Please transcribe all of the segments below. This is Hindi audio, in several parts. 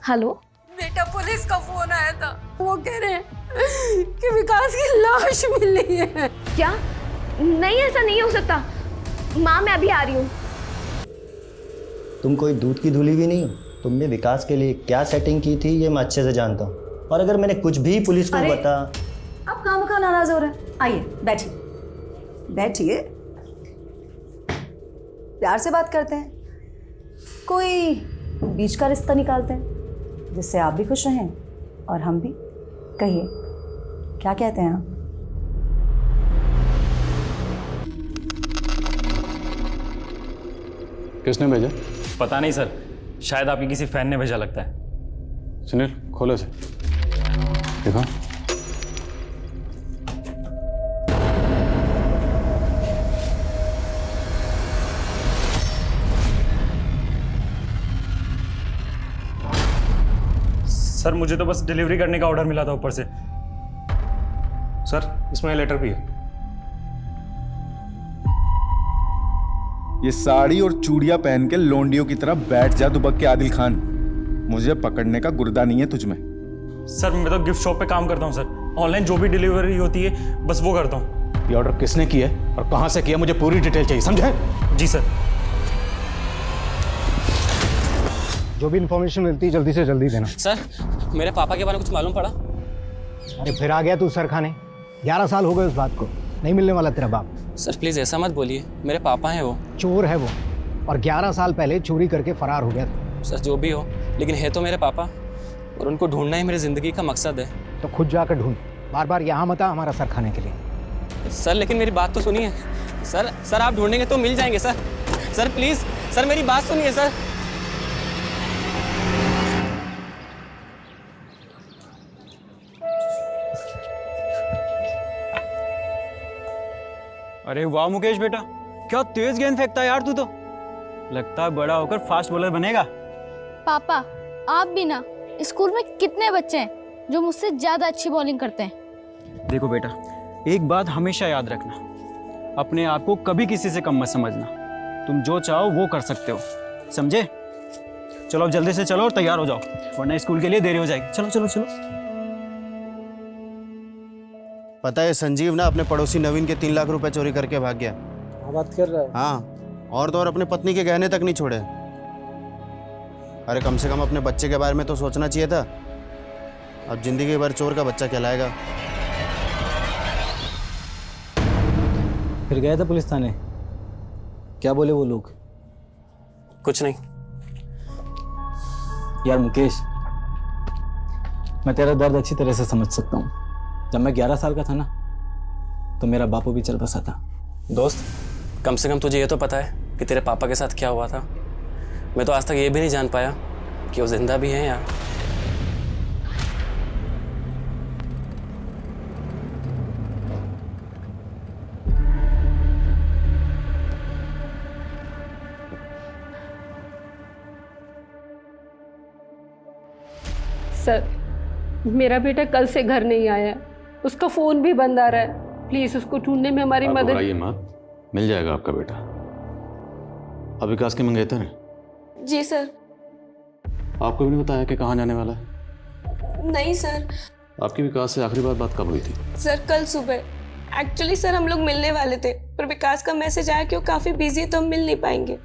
हेलो बेटा, पुलिस का फोन आया था। वो कह रहे हैं कि विकास की लाश मिली है। क्या? नहीं, ऐसा नहीं हो सकता। माँ, मैं अभी आ रही हूँ। तुम कोई दूध की धुली भी नहीं हो। तुमने विकास के लिए क्या सेटिंग की थी ये मैं अच्छे से जानता हूँ, और अगर मैंने कुछ भी पुलिस को बता। आप खामखा नाराज हो रहे हैं। आइए बैठिए, बैठिए, प्यार से बात करते हैं। कोई बीच का रिश्ता निकालते हैं जिससे आप भी खुश रहें और हम भी। कहिए, क्या कहते हैं आप? किसने भेजा? पता नहीं सर, शायद आपकी किसी फैन ने भेजा लगता है। सुनील, खोलो इसे। देखो। सर, मुझे तो बस डिलीवरी करने का ऑर्डर मिला था ऊपर से। सर, इसमें लेटर भी है। ये साड़ी और चूड़ियां पहन के लोंडियों की तरह बैठ जा दुबक के आदिल खान। मुझे पकड़ने का गुर्दा नहीं है तुझ में। सर, मैं तो गिफ्ट शॉप पे काम करता हूँ सर। ऑनलाइन जो भी डिलीवरी होती है बस वो करता हूँ। ये ऑर्डर किसने किया है और कहां से किया, मुझे पूरी डिटेल चाहिए, समझे? जी सर। जो भी इन्फॉर्मेशन मिलती है जल्दी से जल्दी देना। सर, मेरे पापा के बारे में कुछ मालूम पड़ा? अरे फिर आ गया तू सर खाने। 11 साल हो गए उस बात को, नहीं मिलने वाला तेरा बाप। सर प्लीज़ ऐसा मत बोलिए, मेरे पापा हैं वो। चोर है वो, और 11 साल पहले चोरी करके फरार हो गया था। सर जो भी हो, लेकिन है तो मेरे पापा, और उनको ढूंढना ही मेरी ज़िंदगी का मकसद है। तो खुद जाकर ढूंढ, बार बार यहाँ मत आ हमारा सर खाने के लिए। सर लेकिन मेरी बात तो सुनिए। सर आप ढूंढेंगे तो मिल जाएंगे सर। सर प्लीज़, सर मेरी बात सुनिए सर। अरे वाह मुकेश बेटा, क्या तेज गेंद फेंकता है यार तू तो। लगता है बड़ा होकर फास्ट बॉलर बनेगा। पापा, आप भी ना, स्कूल में कितने बच्चे हैं जो मुझसे ज्यादा अच्छी बॉलिंग करते हैं। देखो बेटा, एक बात हमेशा याद रखना, अपने आप को कभी किसी से कम मत समझना। तुम जो चाहो वो कर सकते हो, समझे? चलो अब जल्दी से चलो और तैयार हो जाओ, वरना स्कूल के लिए देरी हो जाएगी। चलो चलो चलो। पता है संजीव ना अपने पड़ोसी नवीन के 3 लाख रुपए चोरी करके भाग गया। क्या बात कर रहा है? हाँ, और तो और अपने पत्नी के गहने तक नहीं छोड़े। अरे कम से कम अपने बच्चे के बारे में तो सोचना चाहिए था। अब जिंदगी भर चोर का बच्चा कहलाएगा। फिर गया था पुलिस थाने, क्या बोले वो लोग? कुछ नहीं। यार मुकेश, मैं तेरा दर्द अच्छी तरह से समझ सकता हूँ। जब मैं 11 साल का था ना, तो मेरा बापू भी चल बसा था। दोस्त, कम से कम तुझे ये तो पता है कि तेरे पापा के साथ क्या हुआ था। मैं तो आज तक ये भी नहीं जान पाया कि वो जिंदा भी हैं या। सर, मेरा बेटा कल से घर नहीं आया, उसका फोन भी बंद आ रहा है। प्लीज उसको ढूंढने में हमारी मदद। घबराइए मत, मिल जाएगा आपका बेटा। अब विकास के मंगेतर हैं? जी सर। आपको भी नहीं बताया कि कहाँ जाने वाला है? नहीं सर। आपकी विकास से आखिरी बात कब हुई थी? सर कल सुबह। एक्चुअली सर हम लोग मिलने वाले थे, पर विकास का मैसेज आया कि वो काफी बिजी है तो हम मिल नहीं पाएंगे।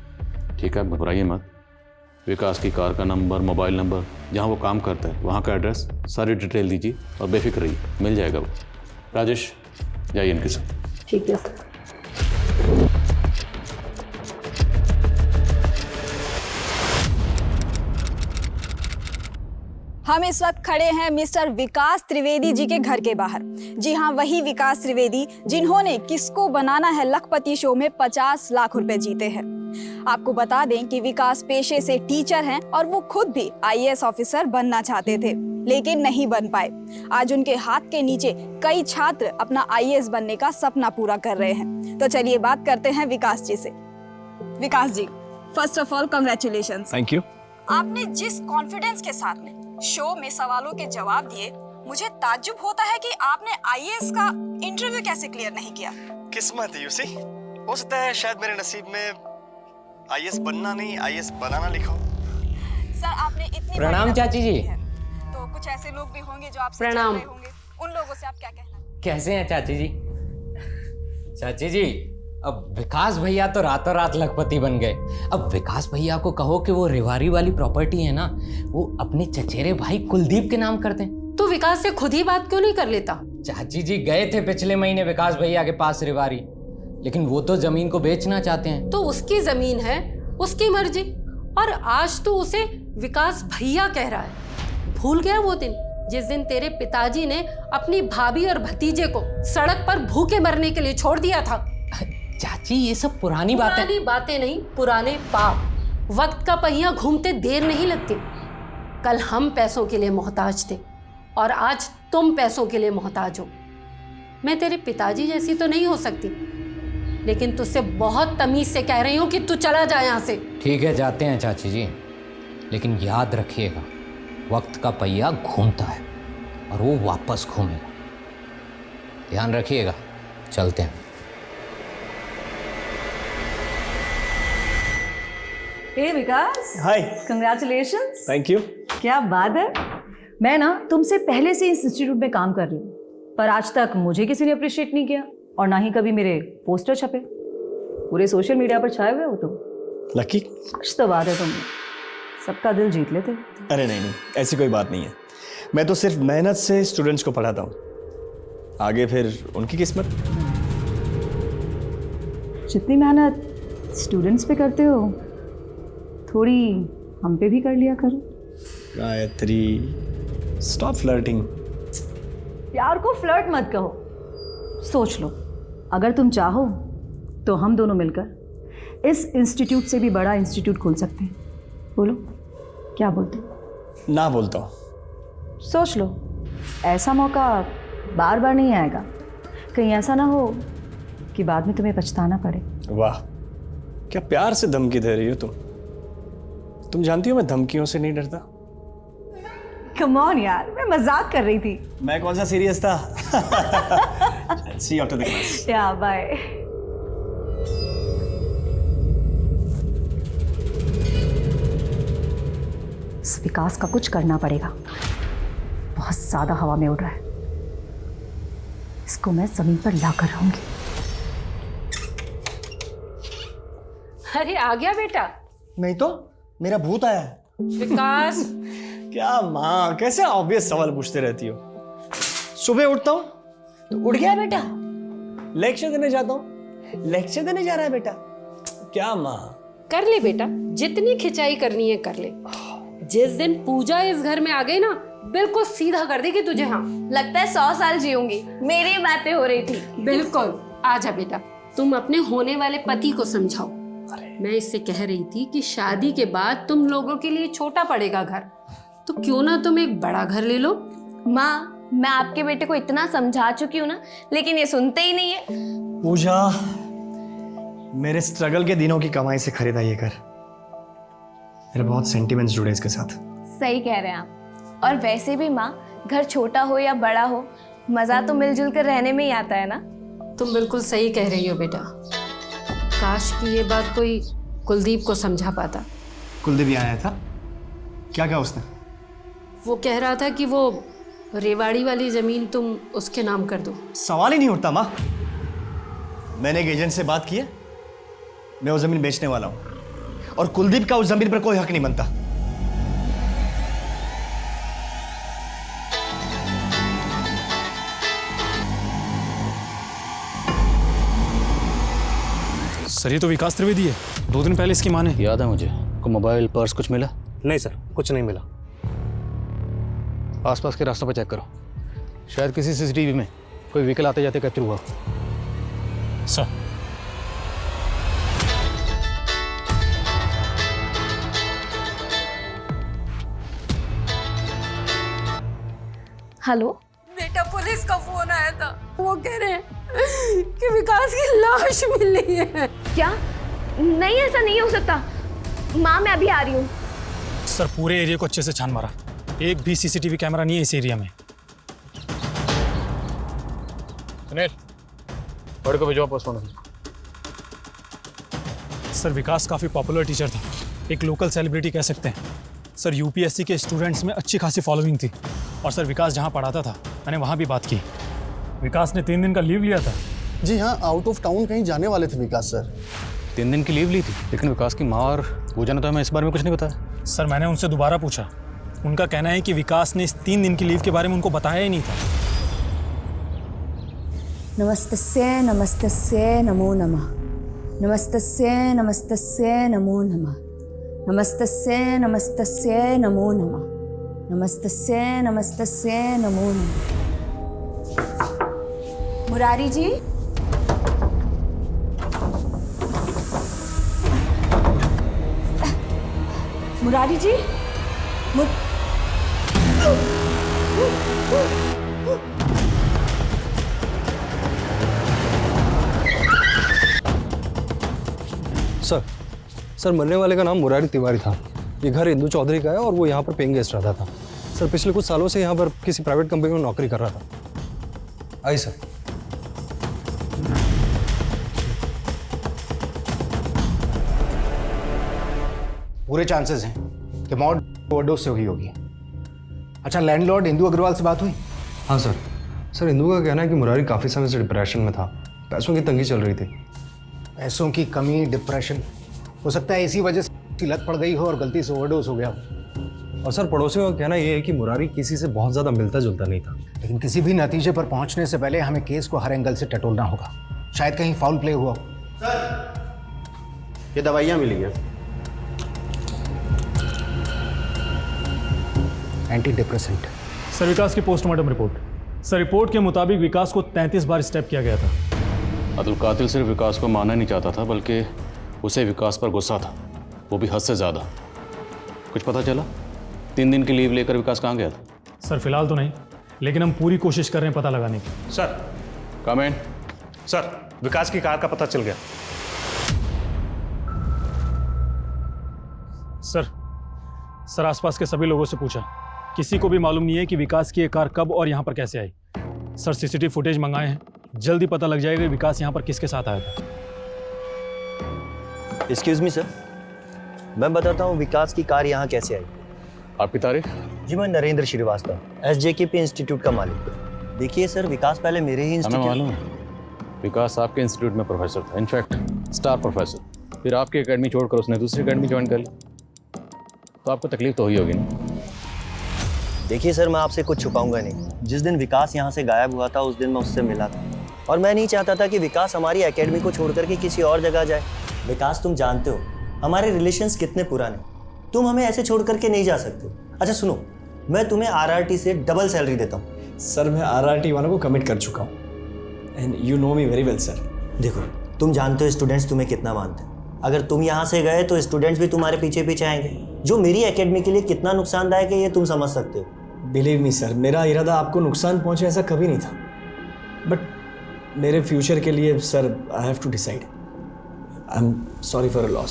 ठीक है, घबराइए मत। विकास की कार का नंबर, मोबाइल नंबर, जहाँ वो काम करता है वहाँ का एड्रेस, सारी डिटेल दीजिए और बेफिक्र रहिए, मिल जाएगा वो। राजेश, जाइए इनके साथ। ठीक है सर। हम इस वक्त खड़े हैं मिस्टर विकास त्रिवेदी जी के घर के बाहर। जी हाँ, वही विकास त्रिवेदी जिन्होंने किसको बनाना है लखपति शो में 50 लाख रुपए जीते हैं। आपको बता दें कि विकास पेशे से टीचर हैं और वो खुद भी आईएएस ऑफिसर बनना चाहते थे, लेकिन नहीं बन पाए। आज उनके हाथ के नीचे कई छात्र अपना आईएएस बनने का सपना पूरा कर रहे हैं। तो चलिए बात करते हैं विकास जी से। Vikas ji, first of all congratulations. Thank you. आपने जिस कॉन्फिडेंस के साथ में शो में सवालों के जवाब दिए, मुझे ताज्जुब होता है कि आपने आईएएस का इंटरव्यू कैसे क्लियर नहीं किया। किस्मत है यूसी, हो सकता है शायद मेरे नसीब में आईएएस बनना नहीं आईएएस बनाना लिखा हो। सर आपने इतनी प्रणाम बड़ी चाची जी। है, तो कुछ ऐसे लोग भी होंगे जो आपसे प्रणाम। चल रहे होंगे, उन लोगों से आप क्या कहना? कैसे हैं चाची जी? चाची जी, अब विकास भैया तो रातों रात लखपति बन गए। अब विकास भैया को कहो कि वो रेवाड़ी वाली प्रॉपर्टी है ना, वो अपने चचेरे भाई कुलदीप के नाम कर दें। तो विकास से खुद ही बात क्यों नहीं कर लेता? चाची जी गए थे पिछले महीने विकास भैया के पास रेवाड़ी, लेकिन वो तो जमीन को बेचना चाहते हैं। तो उसकी जमीन है, उसकी मर्जी। और आज तो उसे विकास भैया कह रहा है। भूल गया वो दिन जिस दिन तेरे पिताजी ने अपनी भाभी और भतीजे को सड़क पर भूखे मरने के लिए छोड़ दिया था? चाची ये सब पुरानी बातें नहीं, पुराने पाप। वक्त का पहिया घूमते देर नहीं लगती। कल हम पैसों के लिए मोहताज थे और आज तुम पैसों के लिए मोहताज हो। मैं तेरे पिताजी जैसी तो नहीं हो सकती, लेकिन तुझसे बहुत तमीज से कह रही हूँ कि तू चला जा यहाँ से। ठीक है, जाते हैं चाची जी, लेकिन याद रखिएगा वक्त का पहिया घूमता है और वो वापस घूमेगा। ध्यान रखिएगा। चलते हैं। हे विकास, हाय, कंग्रेचुलेशंस। Thank you. क्या बात है। मैं ना तुमसे पहले से इस इंस्टीट्यूट में काम कर रही हूँ, पर आज तक मुझे किसी ने अप्रिशिएट नहीं किया और ना ही कभी मेरे पोस्टर छपे। पूरे सोशल मीडिया पर छाए हुए हो तुम। लकी, कुछ तो बात है, तुम सबका दिल जीत लेते। अरे नहीं, ऐसी कोई बात नहीं है। मैं तो सिर्फ मेहनत से स्टूडेंट्स को पढ़ाता हूँ, आगे फिर उनकी किस्मत। जितनी मेहनत स्टूडेंट्स पे करते हो, थोड़ी हम पे भी कर लिया करो। Gayatri, stop flirting. प्यार को फ्लर्ट मत कहो। सोच लो, अगर तुम चाहो तो हम दोनों मिलकर इस इंस्टीट्यूट से भी बड़ा इंस्टीट्यूट खोल सकते हैं। बोलो, क्या बोलते हो? ना बोलता हूँ। सोच लो, ऐसा मौका बार बार नहीं आएगा। कहीं ऐसा ना हो कि बाद में तुम्हें पछताना पड़े। वाह, क्या प्यार से धमकी दे रही हो तुम जानती हो मैं धमकियों से नहीं डरता। कम ऑन यार, मैं मजाक कर रही थी। मैं कौन सा सीरियस था। सी यू आफ्टर द क्लास। या बाय। इस विकास का कुछ करना पड़ेगा। बहुत ज्यादा हवा में उड़ रहा है। इसको मैं जमीन पर लाकर रहूंगी। अरे आ गया बेटा। नहीं तो मेरा भूत आया है। विकास। क्या माँ, कैसे ऑब्वियस सवाल पूछते रहती हो। सुबह उठता हूँ तो उठ गया बेटा, लेक्चर देने जाता हूँ, लेक्चर देने जा रहा है बेटा। क्या माँ। कर ले बेटा, जितनी खिंचाई करनी है कर ले। जिस दिन पूजा इस घर में आ गई ना, बिल्कुल सीधा कर देगी तुझे। हाँ, लगता है 100 साल जीऊंगी। मेरी बातें हो रही थी। बिल्कुल। आजा बेटा, तुम अपने होने वाले पति को समझाओ। मैं इससे कह रही थी कि शादी के बाद तुम लोगों के लिए छोटा पड़ेगा घर, तो क्यों ना तुम एक बड़ा घर ले लो। माँ, मैं आपके बेटे को इतना समझा चुकी हूँ ना, लेकिन ये सुनते ही नहीं है। पूजा, मेरे स्ट्रगल के दिनों की कमाई से खरीदा ये घर। मेरे बहुत सेंटिमेंट्स जुड़े इसके साथ। सही कह रहे हैं आप। और वैसे भी माँ, घर छोटा हो या बड़ा हो, मजा तो मिलजुल कर रहने में ही आता है ना। तुम बिल्कुल सही कह रही हो बेटा। काश कि ये बात कोई कुलदीप को समझा पाता। कुलदीप आया था, क्या कहा उसने? वो कह रहा था कि वो रेवाड़ी वाली जमीन तुम उसके नाम कर दो। सवाल ही नहीं उठता माँ। मैंने एक एजेंट से बात की है, मैं वो जमीन बेचने वाला हूँ और कुलदीप का उस जमीन पर कोई हक नहीं बनता। सर ये तो विकास त्रिवेदी है। 2 दिन पहले इसकी मां ने। याद है मुझे। को मोबाइल पर्स कुछ मिला? नहीं सर, कुछ नहीं मिला। आसपास के रास्तों पर चेक करो, शायद किसी सीसीटीवी में कोई व्हीकल आते जाते कैप्चर हुआ। सर। हेलो बेटा, पुलिस का फोन आया था। वो कह रहे हैं कि विकास की लाश मिली है। क्या? नहीं, ऐसा नहीं हो सकता। माँ, मैं अभी आ रही हूँ। सर पूरे एरिया को अच्छे से छान मारा, एक भी सीसीटीवी कैमरा नहीं है इस एरिया में। सुनील, बड़े को भिजवा पोस्टमार्टम। सर विकास काफ़ी पॉपुलर टीचर था, एक लोकल सेलिब्रिटी कह सकते हैं। सर यूपीएससी के स्टूडेंट्स में अच्छी खासी फॉलोइंग थी और सर विकास जहाँ पढ़ाता था मैंने वहाँ भी बात की। विकास ने 3 दिन का लीव लिया था। जी हाँ, आउट ऑफ टाउन कहीं जाने वाले थे विकास सर। 3 दिन की लीव ली थी, लेकिन विकास की माँ और पूजा ने तो हमें इस बारे में कुछ नहीं बताया। सर मैंने उनसे दोबारा पूछा, उनका कहना है कि विकास ने इस 3 दिन की लीव के बारे में उनको बताया ही नहीं था। नमस्तस्यै नमस्तस्यै नमो नमः। नमस्तस्यै नमस्तस्यै नमो नमः। नमस्तस्यै नमस्तस्यै नमो नमः। नमस्तस्यै नमस्तस्यै नमो नमः। मुरारी जी, मुरारी जी, सर मरने वाले का नाम मुरारी तिवारी था। ये घर इंदू चौधरी का है और वो यहाँ पर पेइंग गेस्ट रहता था। सर पिछले कुछ सालों से यहाँ पर किसी प्राइवेट कंपनी में नौकरी कर रहा था। आइए सर। पूरे चांसेस हैं कि मौत ओवरडोज से हुई होगी। अच्छा, लैंडलॉर्ड इंदू अग्रवाल से बात हुई? हाँ सर इंदू का कहना है कि मुरारी काफ़ी समय से डिप्रेशन में था, पैसों की तंगी चल रही थी। पैसों की कमी, डिप्रेशन, हो सकता है इसी वजह से लत पड़ गई हो और गलती से ओवरडोज हो गया हो। और सर पड़ोसियों का कहना यह है कि मुरारी किसी से बहुत ज़्यादा मिलता जुलता नहीं था। लेकिन किसी भी नतीजे पर पहुंचने से पहले हमें केस को हर एंगल से टटोलना होगा। शायद कहीं फाउल प्ले हुआ हो। ये दवाइयाँ मिली हैं। Anti depressant. सर विकास की पोस्टमार्टम रिपोर्ट। सर रिपोर्ट के मुताबिक विकास को 33 बार स्टेप किया गया था। अब्दुल कातिल सिर्फ विकास को मारना नहीं चाहता था, बल्कि उसे विकास पर गुस्सा था, वो भी हद से ज़्यादा। कुछ पता चला 3 दिन की लीव लेकर विकास कहाँ गया था? सर फिलहाल तो नहीं, लेकिन हम पूरी कोशिश कर रहे हैं पता लगाने की। Sir comment. सर विकास की कार का पता चल गया। सर आसपास के सभी लोगों से पूछा, किसी को भी मालूम नहीं है कि विकास की ये कार कब और यहाँ पर कैसे आई। सर सीसीटीवी फुटेज मंगाए हैं, जल्दी पता लग जाएगा कि विकास यहाँ पर किसके साथ आया था। एक्सक्यूज मी सर, मैं बताता हूँ विकास की कार यहाँ कैसे आई। आपकी तारीफ? जी मैं नरेंद्र श्रीवास्तव, SJKP इंस्टीट्यूट का मालिक। देखिए सर, विकास पहले मेरे ही हमें मालूम है, विकास आपके इंस्टीट्यूट में प्रोफेसर था, इनफैक्ट स्टार प्रोफेसर। फिर आपकी एकेडमी छोड़कर उसने दूसरी एकेडमी ज्वाइन कर ली, तो आपको तकलीफ तो हुई होगी ना? देखिए सर, मैं आपसे कुछ छुपाऊंगा नहीं। जिस दिन विकास यहाँ से गायब हुआ था उस दिन मैं उससे मिला था, और मैं नहीं चाहता था कि विकास हमारी एकेडमी को छोड़ करके किसी और जगह जाए। विकास, तुम जानते हो हमारे रिलेशंस कितने पुराने, तुम हमें ऐसे छोड़ करके नहीं जा सकते। अच्छा सुनो, मैं तुम्हें RRT से डबल सैलरी देता हूँ। सर मैं RRT वालों को कमिट कर चुका हूँ and you know me very well sir. देखो, तुम जानते हो स्टूडेंट्स तुम्हें कितना मानते हैं। अगर तुम यहाँ से गए तो स्टूडेंट्स भी तुम्हारे पीछे पीछे आएंगे, जो मेरी एकेडमी के लिए कितना नुकसानदायक है ये तुम समझ सकते हो। बिलीव मी सर, मेरा इरादा आपको नुकसान पहुँचे ऐसा कभी नहीं था, बट मेरे फ्यूचर के लिए sir I have to decide. I am sorry for a loss.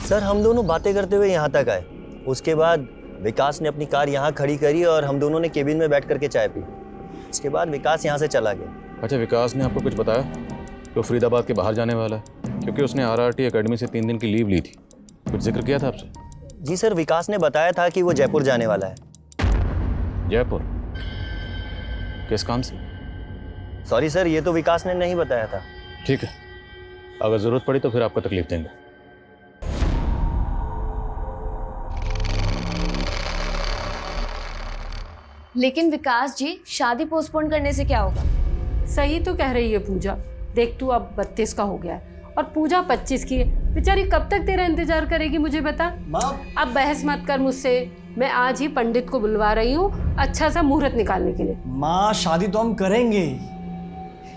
Sir हम दोनों बातें करते हुए यहाँ तक आए, उसके बाद विकास ने अपनी कार यहाँ खड़ी करी और हम दोनों ने केबिन में बैठ करके चाय पी। उसके बाद विकास यहाँ से चला गया। अच्छा, विकास ने आपको कुछ बताया कि वो फरीदाबाद के बाहर जाने वाला है? क्योंकि उसने RRT एकेडमी से 3 दिन की लीव ली थी, कुछ जिक्र किया था आपसे? जी सर, विकास ने बताया था कि वो जयपुर जाने वाला है। जयपुर? किस काम से? सॉरी सर, ये तो विकास ने नहीं बताया था। ठीक है, अगर जरूरत पड़ी तो फिर आपको तकलीफ देंगे। लेकिन विकास जी, शादी पोस्टपोन करने से क्या होगा? सही तो कह रही है पूजा। देख तू अब 32 का हो गया है और पूजा 25 की है। बेचारी कब तक तेरा इंतजार करेगी मुझे बता। अब बहस मत कर मुझसे, मैं आज ही पंडित को बुलवा रही हूँ अच्छा सा मुहूर्त निकालने के लिए। माँ शादी तो हम करेंगे,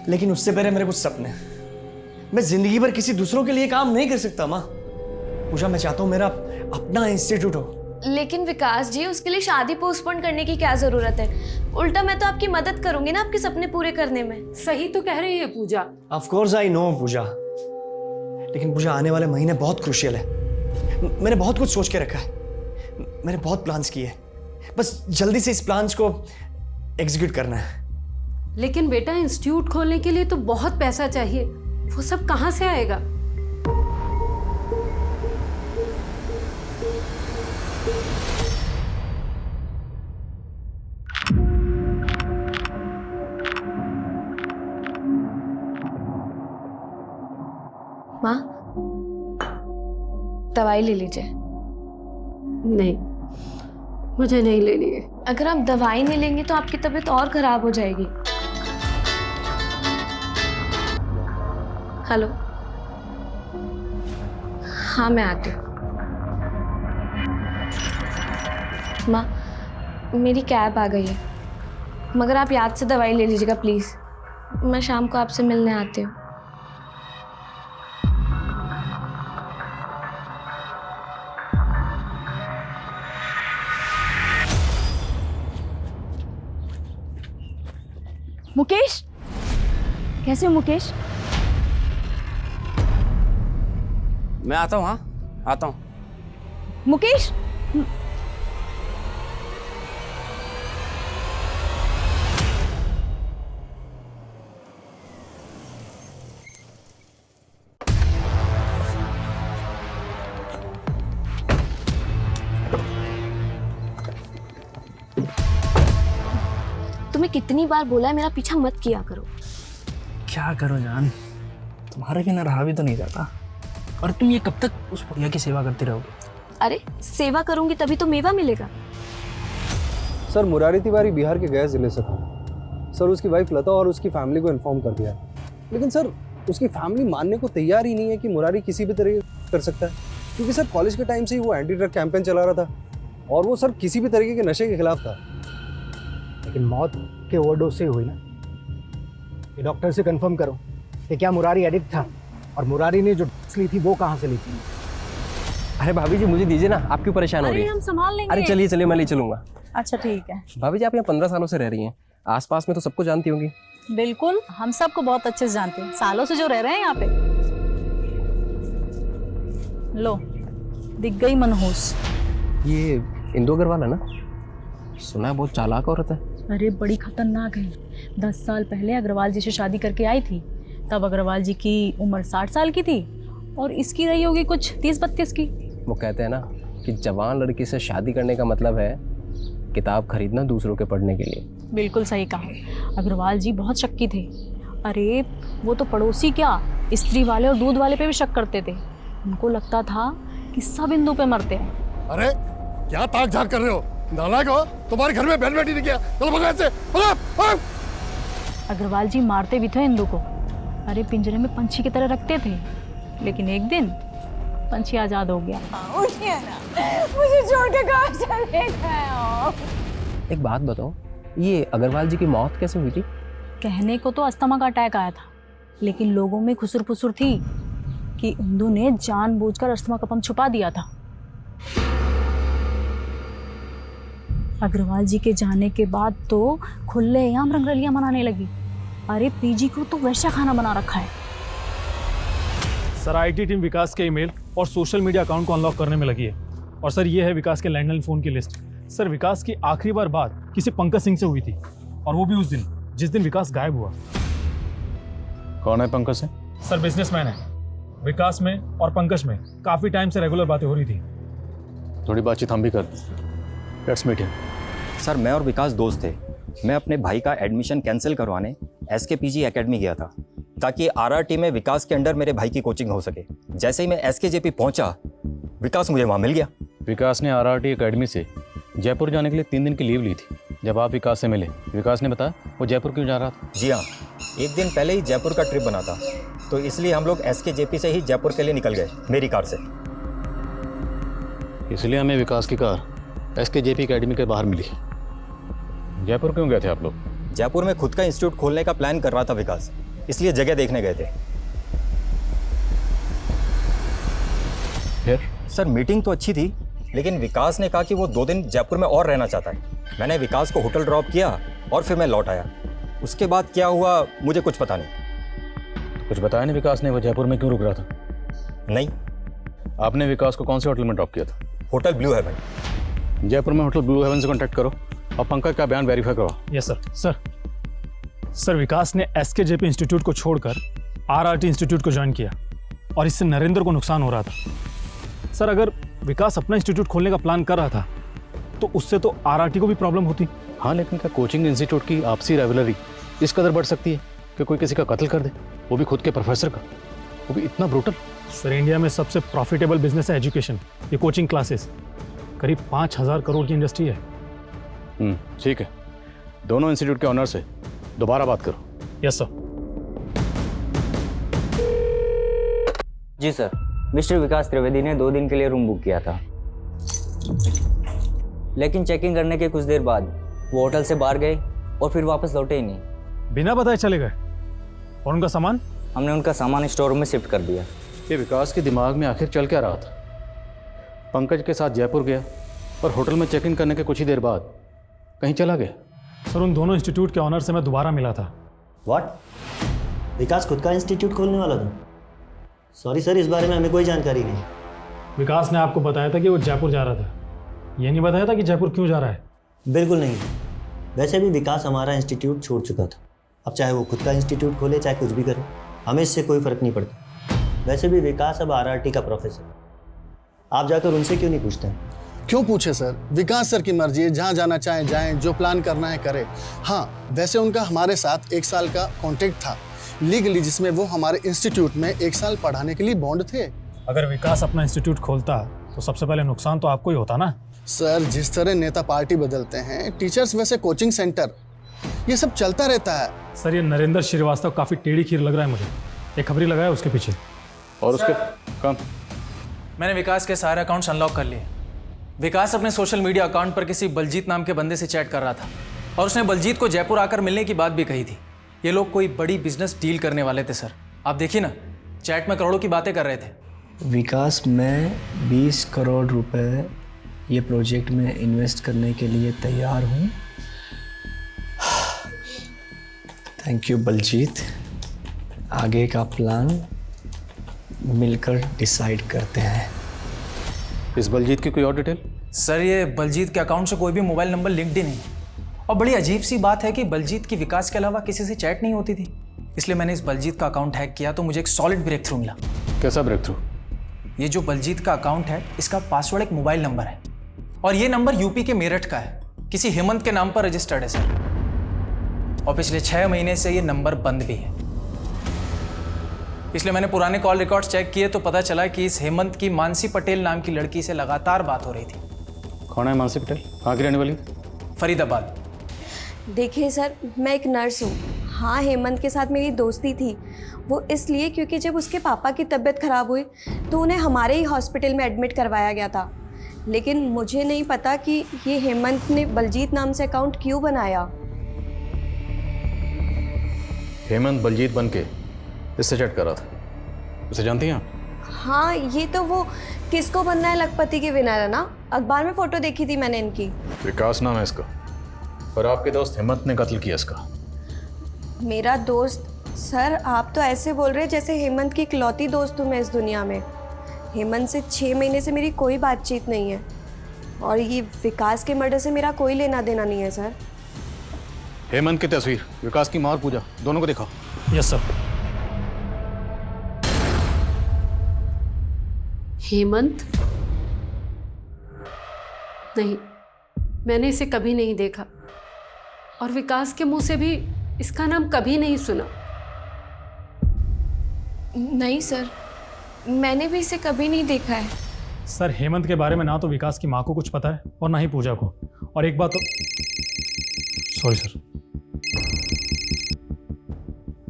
लेकिन उससे पहले मेरे कुछ सपने हैं। मैं जिंदगी भर किसी दूसरों के लिए काम नहीं कर सकता माँ। पूजा, मैं चाहता हूँ मेरा अपना इंस्टीट्यूट हो। लेकिन विकास जी, उसके लिए शादी पोस्टपोन करने की क्या जरूरत है? उल्टा मैं तो आपकी मदद करूंगी ना आपके सपने पूरे करने में। सही तो कह रही है पूजा। ऑफ कोर्स आई नो पूजा, लेकिन पूजा आने वाले महीने बहुत क्रूशियल है। मैंने बहुत कुछ सोच के रखा है, मैंने बहुत प्लान्स किए हैं, बस जल्दी से इस प्लान्स को एग्जीक्यूट करना है। लेकिन बेटा, इंस्टीट्यूट खोलने के लिए तो बहुत पैसा चाहिए, वो सब कहाँ से आएगा? माँ, दवाई ले लीजिए। नहीं, मुझे नहीं लेनी है। अगर आप दवाई नहीं लेंगे तो आपकी तबीयत और खराब हो जाएगी। हेलो, हाँ मैं आती हूँ। माँ, मेरी कैब आ गई है, मगर आप याद से दवाई ले लीजिएगा प्लीज़। मैं शाम को आपसे मिलने आती हूँ। मुकेश, कैसे हो मुकेश? मैं आता हूँ, हाँ आता हूँ। मुकेश, तुम्हें कितनी बार बोला है मेरा पीछा मत किया करो। क्या करो जान, तुम्हारे बिना रहा भी तो नहीं जाता। और तुम ये कब तक उस बुढ़िया की सेवा करती रहोगे? अरे सेवा करूंगी तभी तो मेवा मिलेगा। सर मुरारी तिवारी बिहार के गया जिले से था सर। उसकी वाइफ लता और उसकी फैमिली को इन्फॉर्म कर दिया, लेकिन सर उसकी फैमिली मानने को तैयार ही नहीं है कि मुरारी किसी भी तरीके कर सकता है, क्योंकि सर कॉलेज के टाइम से ही वो एंटी ड्रग कैंपेन चला रहा था और वो सर किसी भी तरीके के नशे के खिलाफ था। लेकिन मौत के ओवरडोज से हुई ना। ये डॉक्टर से कंफर्म करो कि क्या मुरारी एडिक्ट था, और मुरारी ने जो ड्रग्स ली थी वो कहाँ से ली थी। अरे भाभी जी मुझे दीजिए ना, आप क्यों परेशान हो रही अरे है? हम संभाल लेंगे। अरे चलिए चलिए, मैं ले चलूंगा। अच्छा ठीक है। भाभी जी आप यहाँ 15 सालों से रह रही हैं, आसपास में तो सबको जानती होंगी। बिल्कुल, हम सबको बहुत अच्छे से जानते हैं, सालों से जो रह रहे हैं यहाँ पे। लो, दिख गई मनहूस। ये इंदु अग्रवाल है ना? सुना है बहुत चालाक औरत है। अरे बड़ी खतरनाक है। 10 साल पहले अग्रवाल जी से शादी करके आई थी, तब अग्रवाल जी की उम्र 60 साल की थी और इसकी रही होगी कुछ 30-32 की। वो कहते हैं ना कि जवान लड़की से शादी करने का मतलब है किताब खरीदना दूसरों के पढ़ने के लिए। बिल्कुल सही कहा। अग्रवाल जी बहुत शक्की थे। अरे वो तो पड़ोसी क्या, स्त्री वाले और दूध वाले पे भी शक करते थे। उनको लगता था कि सब इंदु पे मरते हैं। अरे क्या ताक झाक कर रहे हो? नालायक हो, तुम्हारे घर में बहन बेटी नहीं किया। चलो भगा इससे, भगा। अग्रवाल जी मारते भी थे इंदु को। अरे पिंजरे में पंछी की तरह रखते थे, लेकिन एक दिन पंछी आजाद हो गया। उठिए ना, मुझे छोड़ के कहाँ चले गए हो? एक बात बताओ, ये अग्रवाल जी की मौत कैसे हुई थी? कहने को तो अस्थमा का अटैक आया था, लेकिन लोगों में खुसुर फुसुर थी कि इंदु ने जानबूझकर अस्थमा का पंप छुपा दिया था। अग्रवाल जी के जाने के बाद तो खुलेआम रंगरलियां मनाने लगी। अरे पीजी को तो वैसा खाना बना रखा है। सर आईटी टीम विकास के ईमेल और सोशल मीडिया अकाउंट को अनलॉक करने में लगी है। और सर ये है विकास के लैंडलाइन फ़ोन की लिस्ट। सर विकास की आखिरी बार बात किसी पंकज सिंह से हुई थी, और वो भी उस दिन जिस दिन विकास गायब हुआ। कौन है पंकज सिंह? सर बिजनेसमैन है। विकास में और पंकज में काफ़ी टाइम से रेगुलर बातें हो रही थी। थोड़ी बातचीत हम भी करते हैं। Let's meet him. सर मैं और विकास दोस्त थे। मैं अपने भाई का एडमिशन कैंसिल करवाने SKPG एकेडमी गया था, ताकि RRT में विकास के अंडर मेरे भाई की कोचिंग हो सके। जैसे ही मैं SKJP पहुंचा, विकास मुझे वहां मिल गया। विकास ने RRT एकेडमी से जयपुर जाने के लिए 3 दिन की लीव ली थी। जब आप विकास से मिले, विकास ने बताया वो जयपुर क्यों जा रहा था? जी हाँ, एक दिन पहले ही जयपुर का ट्रिप बना था, तो इसलिए हम लोग SKJP से ही जयपुर के लिए निकल गए, मेरी कार से। इसलिए हमें विकास की कार SKJP एकेडमी के बाहर मिली। जयपुर क्यों गए थे आप लोग? जयपुर में खुद का इंस्टीट्यूट खोलने का प्लान कर रहा था विकास, इसलिए जगह देखने गए थे। फिर? सर मीटिंग तो अच्छी थी, लेकिन विकास ने कहा कि वो 2 दिन जयपुर में और रहना चाहता है। मैंने विकास को होटल ड्रॉप किया और फिर मैं लौट आया। उसके बाद क्या हुआ मुझे कुछ पता नहीं। तो कुछ बताया नहीं विकास ने वो जयपुर में क्यों रुक रहा था? नहीं। आपने विकास को कौन से होटल में ड्रॉप किया था? Hotel blue heaven. जयपुर में होटल ब्लू हेवन से कॉन्टैक्ट करो और पंकज का बयान वेरीफाई करवाओ। Yes sir. सर विकास ने SKJP इंस्टीट्यूट को छोड़कर RRT इंस्टीट्यूट को ज्वाइन किया, और इससे नरेंद्र को नुकसान हो रहा था। सर अगर विकास अपना इंस्टीट्यूट खोलने का प्लान कर रहा था, तो उससे तो RRT को भी प्रॉब्लम होती। हाँ, लेकिन क्या कोचिंग इंस्टीट्यूट की आपसी राइवलरी इस कदर बढ़ सकती है कि कोई किसी का कत्ल कर दे, वो भी खुद के प्रोफेसर का, वो भी इतना ब्रूटल? सर इंडिया में सबसे प्रॉफिटेबल बिजनेस है एजुकेशन, ये कोचिंग क्लासेस। करीब 5,000 करोड़ की इंडस्ट्री है। ठीक है, दोनों इंस्टीट्यूट के ऑनर से दोबारा बात करो। Yes sir. जी सर, मिस्टर विकास त्रिवेदी ने 2 दिन के लिए रूम बुक किया था, लेकिन चेकिंग करने के कुछ देर बाद वो होटल से बाहर गए और फिर वापस लौटे ही नहीं। बिना बताए चले गए। और उनका सामान? हमने उनका सामान स्टोर रूम में शिफ्ट कर दिया। ये विकास के दिमाग में आखिर चल क्या रहा था? पंकज के साथ जयपुर गया और होटल में चेक इन करने के कुछ ही देर बाद कहीं चला गया। सर उन दोनों इंस्टीट्यूट के ऑनर से मैं दोबारा मिला था। व्हाट? विकास खुद का इंस्टीट्यूट खोलने वाला था? सॉरी सर, इस बारे में हमें कोई जानकारी नहीं। विकास ने आपको बताया था कि वो जयपुर जा रहा था, ये नहीं बताया था कि जयपुर क्यों जा रहा है? बिल्कुल नहीं। वैसे भी विकास हमारा इंस्टीट्यूट छोड़ चुका था। अब चाहे वो खुद का इंस्टीट्यूट खोले चाहे कुछ भी करे, हमें इससे कोई फ़र्क नहीं पड़ता। वैसे भी विकास अब RRT का प्रोफेसर। आप जाकर उनसे क्यों नहीं पूछते हैं? क्यों पूछे सर, विकास सर की मर्जी है, जहाँ जाना चाहे जाएं, जो प्लान करना है करें। हाँ, वैसे उनका हमारे साथ 1 साल का कॉन्ट्रैक्ट था लीगली, जिसमें वो हमारे इंस्टीट्यूट में 1 साल पढ़ाने के लिए बॉन्ड थे। अगर विकास अपना इंस्टीट्यूट खोलता तो सबसे पहले नुकसान तो आपको ही होता ना। सर जिस तरह नेता पार्टी बदलते हैं, टीचर्स वैसे कोचिंग सेंटर, ये सब चलता रहता है। सर ये नरेंद्र श्रीवास्तव काफ़ी टेढ़ी खीर लग रहा है मुझे। एक खबरी लगाया उसके पीछे। और उसके काम? मैंने विकास के सारे अकाउंट्स अनलॉक कर लिए। विकास अपने सोशल मीडिया अकाउंट पर किसी बलजीत नाम के बंदे से चैट कर रहा था और उसने बलजीत को जयपुर आकर मिलने की बात भी कही थी। ये लोग कोई बड़ी बिजनेस डील करने वाले थे सर। आप देखिए ना, चैट में करोड़ों की बातें कर रहे थे। विकास, मैं 20 करोड़ रुपए ये प्रोजेक्ट में इन्वेस्ट करने के लिए तैयार हूँ। Thank you Baljit. आगे का प्लान मिलकर डिसाइड करते हैं। इस बलजीत की कोई और डिटेल? सर ये बलजीत के अकाउंट से कोई भी मोबाइल नंबर लिंक्ड ही नहीं। और बड़ी अजीब सी बात है कि बलजीत की विकास के अलावा किसी से चैट नहीं होती थी। इसलिए मैंने इस बलजीत का अकाउंट हैक किया तो मुझे एक सॉलिड ब्रेक थ्रू मिला। कैसा ब्रेक थ्रू? ये जो बलजीत का अकाउंट है, इसका पासवर्ड एक मोबाइल नंबर है और ये नंबर यूपी के मेरठ का है, किसी हेमंत के नाम पर रजिस्टर्ड है सर। और पिछले 6 महीने से ये नंबर बंद भी है। इसलिए मैंने पुराने कॉल रिकॉर्ड्स चेक किए तो पता चला कि इस हेमंत की मानसी पटेल नाम की लड़की से लगातार बात हो रही थी। कौन है मानसी पटेल? कहाँ की रहने वाली? फरीदाबाद। देखिए सर, मैं एक नर्स हूँ। हाँ, हेमंत के साथ मेरी दोस्ती थी, वो इसलिए क्योंकि जब उसके पापा की तबीयत खराब हुई तो उन्हें हमारे ही हॉस्पिटल में एडमिट करवाया गया था। लेकिन मुझे नहीं पता कि ये हेमंत ने बलजीत नाम से अकाउंट क्यों बनाया। हेमंत बलजीत बन के इससे चैट कर रहा था। उसे जानती हैं आप? हाँ, ये तो वो किसको बनना है लखपति के विनर है ना, अखबार में फोटो देखी थी मैंने इनकी। विकास नाम है इसका और आपके दोस्त हेमंत ने कत्ल किया इसका। मेरा दोस्त? सर आप तो ऐसे बोल रहे हैं जैसे हेमंत की इकलौती दोस्त हूँ मैं इस दुनिया में। हेमंत से 6 महीने से मेरी कोई बातचीत नहीं है और ये विकास के मर्डर से मेरा कोई लेना देना नहीं है सर। हेमंत की तस्वीर, विकास की मां और पूजा, दोनों को दिखाओ। Yes sir. हेमंत? नहीं, मैंने इसे कभी नहीं देखा और विकास के मुंह से भी इसका नाम कभी नहीं सुना। नहीं सर, मैंने भी इसे कभी नहीं देखा है। सर हेमंत के बारे में ना तो विकास की माँ को कुछ पता है और ना ही पूजा को। और एक बात तो, सॉरी सर।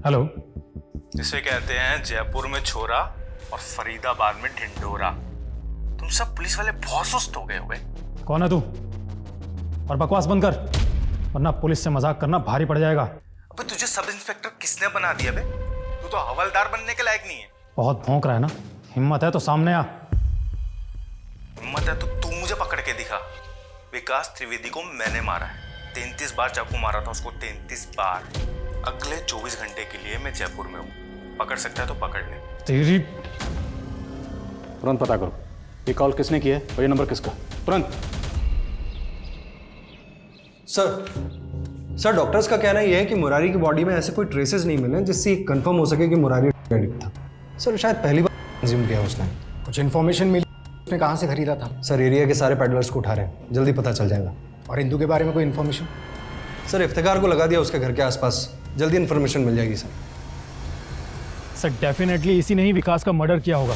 हेलो। इसे कहते हैं जयपुर में छोरा और फरीदाबाद में ढिंढोरा। तुम सब पुलिस वाले बहुत सुस्त हो गए हो। कौन है तू? और बकवास बंद कर, वरना पुलिस से मजाक करना भारी पड़ जाएगा। अबे तुझे सब इंस्पेक्टर किसने बना दिया बे? तू तो हवलदार बनने के लायक नहीं है। बहुत भौंक रहा है ना, हिम्मत है तो सामने आ। हिम्मत है तो तू मुझे पकड़ के दिखा। विकास त्रिवेदी को मैंने मारा है, 33 बार चाकू मारा था उसको, 33 बार। अगले 24 घंटे के लिए मैं जयपुर में हूँ, पकड़ सकता है तो पकड़ ले। तेरी तुरंत पता करो ये कॉल किसने किया है और ये नंबर किसका, तुरंत। सर डॉक्टर्स का कहना यह है कि मुरारी की बॉडी में ऐसे कोई ट्रेसेस नहीं मिले जिससे कंफर्म हो सके कि मुरारी एडिक्ट था। सर शायद पहली बार कंज्यूम किया उसने। कुछ इन्फॉर्मेशन मिली उसने कहाँ से खरीदा था? सर एरिया के सारे पेडलर्स को उठा रहे हैं, जल्दी पता चल जाएगा। और इंदू के बारे में कोई इन्फॉर्मेशन? सर इफ्तिकार को लगा दिया उसके घर के आसपास, जल्दी इन्फॉर्मेशन मिल जाएगी सर। सर डेफिनेटली इसी ने ही विकास का मर्डर किया होगा,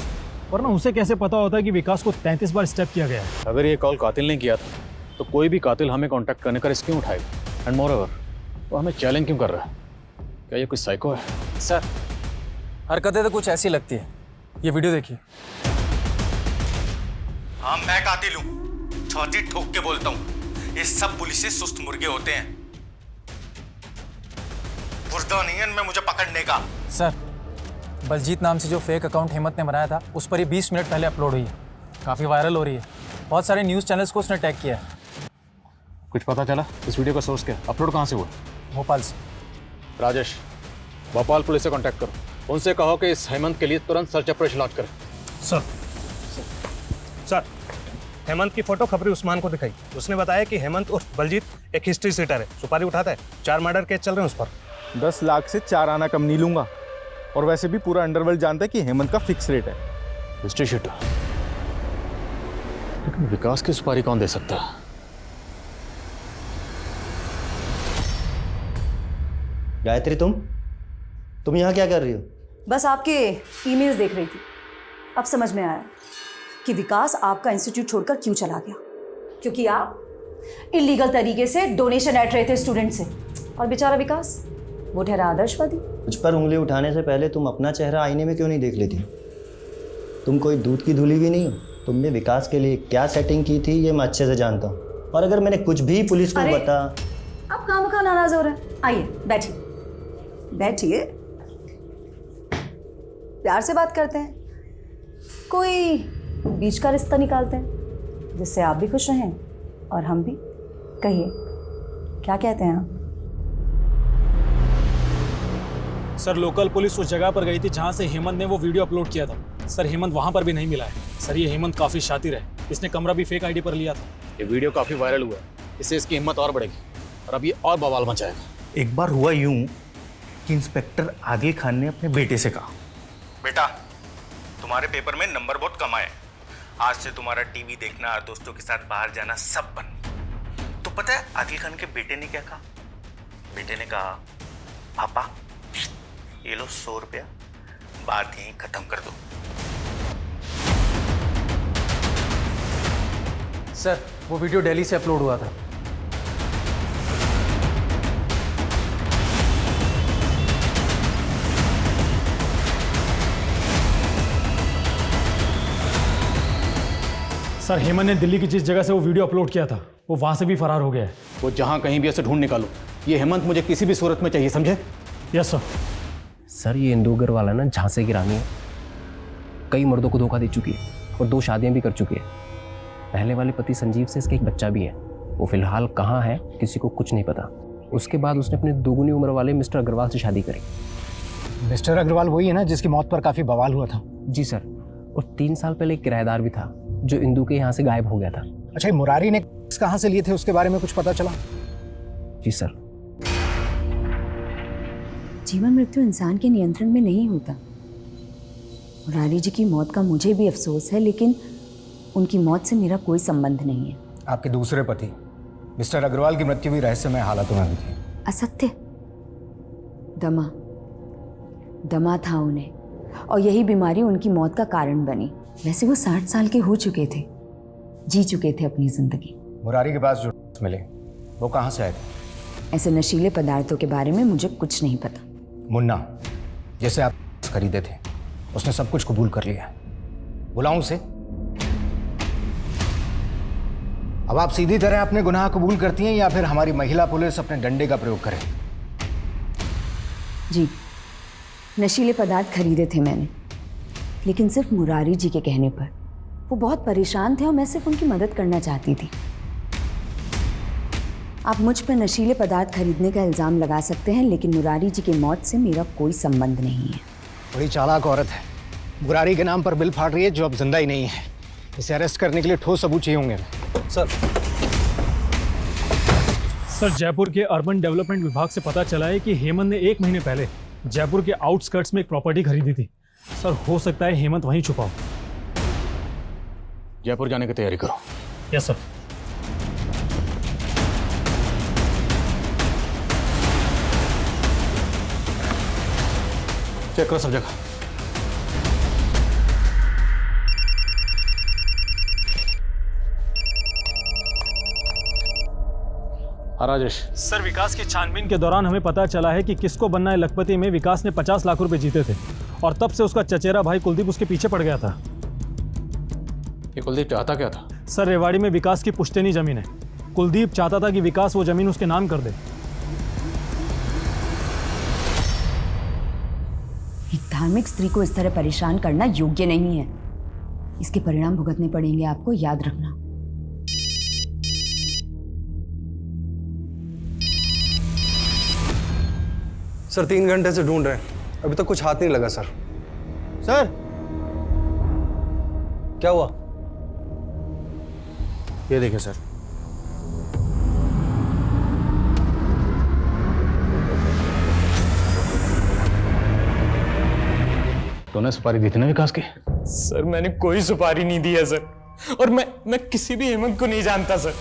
वरना उसे कैसे पता होता कि विकास को 33 बार स्टेप किया गया है। अगर ये कॉल कातिल ने किया था तो कोई भी कातिल हमें कांटेक्ट करने का रिस्क क्यों उठाएगा? एंड मोर ओवर वो हमें चैलेंज क्यों कर रहा है? क्या ये कोई साइको है? सर हरकतें तो कुछ ऐसी लगती है। ये वीडियो देखिए। हाँ मैं कातिल हूँ, छौती ठोक के बोलता हूँ। ये सब पुलिस से सुस्त मुर्गे होते हैं, बुर्दा नहीं है इनमें मुझे पकड़ने का। सर बलजीत नाम से जो फेक अकाउंट हेमंत ने बनाया था उस पर ये 20 मिनट पहले अपलोड हुई है, काफ़ी वायरल हो रही है। बहुत सारे न्यूज़ चैनल्स को उसने टैग किया है। कुछ पता चला इस वीडियो का सोर्स क्या? अपलोड कहाँ से हुआ? भोपाल से। राजेश, भोपाल पुलिस से कांटेक्ट करो, उनसे कहो कि इस हेमंत के लिए तुरंत सर्च ऑपरेशन लॉन्च करें। सर हेमंत की फोटो खबरी उस्मान को दिखाई। उसने बताया कि हेमंत उर्फ बलजीत एक हिस्ट्री सीटर है, सुपारी उठाता है। 4 मर्डर केस चल रहे हैं उस पर। 10 लाख से 4 आना कम नहीं लूंगा। और वैसे भी पूरा अंडरवर्ल्ड जानता है कि हेमंत का फिक्स रेट है। हिस्ट्री शीटर, लेकिन विकास की सुपारी कौन दे सकता है? गायत्री, तुम यहाँ क्या कर रही हो? बस आपके ईमेल्स देख रही थी। अब समझ में आया कि विकास आपका इंस्टीट्यूट छोड़कर क्यों चला गया। क्योंकि आप इलीगल तरीके से डोनेशन ऐट रहे थे स्टूडेंट से, और बेचारा विकास वो ठहरा आदर्शवादी। मुझ पर उंगली उठाने से पहले तुम अपना चेहरा आईने में क्यों नहीं देख लेती? तुम कोई दूध की धुली भी नहीं हो। तुमने विकास के लिए क्या सेटिंग की थी ये मैं अच्छे से जानता हूँ, और अगर मैंने कुछ भी पुलिस को बता। आप खामखा नाराज हो रहे हैं। आइए बैठिए बैठिए, प्यार से बात करते हैं, कोई बीच का रिश्ता निकालते हैं जिससे आप भी खुश रहें और हम भी। कहिए क्या कहते हैं आप? सर लोकल पुलिस उस जगह पर गई थी जहां से हेमंत ने वो वीडियो अपलोड किया था। सर हेमंत वहां पर भी नहीं मिला है। सर ये हेमंत काफी शातिर है, इसने कमरा भी फेक आईडी पर लिया था। ये वीडियो काफी वायरल हुआ, इससे इसकी हिम्मत और बढ़ेगी और अब ये और बवाल मचाएगा। एक बार हुआ यूं कि इंस्पेक्टर आदिल खान ने अपने बेटे से कहा, बेटा तुम्हारे पेपर में नंबर बहुत कम आए, आज से तुम्हारा टीवी देखना, दोस्तों के साथ बाहर जाना सब बंद। तो पता है आदिल खान के बेटे ने क्या कहा? बेटे ने कहा, पापा ये लो 100 रुपया, बात यहीं खत्म कर दो। सर वो वीडियो दिल्ली से अपलोड हुआ था। सर हेमंत ने दिल्ली की जिस जगह से वो वीडियो अपलोड किया था वो वहां से भी फरार हो गया है। वो जहां कहीं भी ऐसे ढूंढ निकालो, ये हेमंत मुझे किसी भी सूरत में चाहिए, समझे? Yes sir. सर ये इंदू अग्रवाल है ना, झांसे की रानी है, कई मर्दों को धोखा दे चुकी है और 2 शादियां भी कर चुकी है। पहले वाले पति संजीव से इसका एक बच्चा भी है, वो फिलहाल कहाँ है किसी को कुछ नहीं पता। उसके बाद उसने अपने दोगुनी उम्र वाले मिस्टर अग्रवाल से शादी करी। मिस्टर अग्रवाल वही है ना जिसकी मौत पर काफी बवाल हुआ था? जी सर, और 3 साल पहले एक किराएदार भी था जो इंदू के यहाँ से गायब हो गया था। अच्छा, मुरारी ने कहाँ से लिए थे उसके बारे में कुछ पता चला? जी सर। जीवन मृत्यु इंसान के नियंत्रण में नहीं होता। मुरारी जी की मौत का मुझे भी अफसोस है, लेकिन उनकी मौत से मेरा कोई संबंध नहीं है। आपके दूसरे पति मिस्टर अग्रवाल की मृत्यु भी रहस्यमय हालातों में हुई थी। असत्य। दमा था उन्हें, और यही बीमारी उनकी मौत का कारण बनी। वैसे वो 60 साल के हो चुके थे, जी चुके थे अपनी जिंदगी। मुरारी के पास जो मिले वो कहाँ से आए थे? ऐसे नशीले पदार्थों के बारे में मुझे कुछ नहीं पता। मुन्ना जैसे आप खरीदे थे, उसने सब कुछ कबूल कर लिया। बुलाऊं उसे? अब आप सीधी तरह अपने गुनाह कबूल करती हैं या फिर हमारी महिला पुलिस अपने डंडे का प्रयोग करे? जी, नशीले पदार्थ खरीदे थे मैंने, लेकिन सिर्फ मुरारी जी के कहने पर। वो बहुत परेशान थे और मैं सिर्फ उनकी मदद करना चाहती थी। आप मुझ पर नशीले पदार्थ खरीदने का इल्ज़ाम लगा सकते हैं, लेकिन मुरारी जी की मौत से मेरा कोई संबंध नहीं है। बड़ी चालाक औरत है। मुरारी के नाम पर बिल फाड़ रही है जो अब जिंदा ही नहीं है। इसे अरेस्ट करने के लिए ठोस सबूत चाहिए होंगे। सर जयपुर के अर्बन डेवलपमेंट विभाग से पता चला है कि हेमंत ने 1 महीने पहले जयपुर के आउटस्कर्ट्स में एक प्रॉपर्टी खरीदी थी। सर हो सकता है हेमंत वहीं छुपा हो। जयपुर जाने की तैयारी करो। Yes sir. चेक करो सब जगह। हाँ राजेश। सर विकास की छानबीन के दौरान हमें पता चला है कि किसको बनना है लखपति में विकास ने 50 लाख रुपए जीते थे और तब से उसका चचेरा भाई कुलदीप उसके पीछे पड़ गया था। ये कुलदीप चाहता क्या था? सर रेवाड़ी में विकास की पुश्तैनी जमीन है। कुलदीप चाहता था कि विकास वो जमीन उसके नाम कर दे। एक धार्मिक स्त्री को इस तरह परेशान करना योग्य नहीं है। इसके परिणाम भुगतने पड़ेंगे आपको, याद रखना। सर 3 घंटे से ढूंढ रहे हैं, अभी तक कुछ हाथ नहीं लगा सर। सर क्या हुआ? ये देखिए सर। तूने सुपारी दी थी ना विकास की? सर मैंने कोई सुपारी नहीं दी है सर, और मैं किसी भी हेमंत को नहीं जानता सर।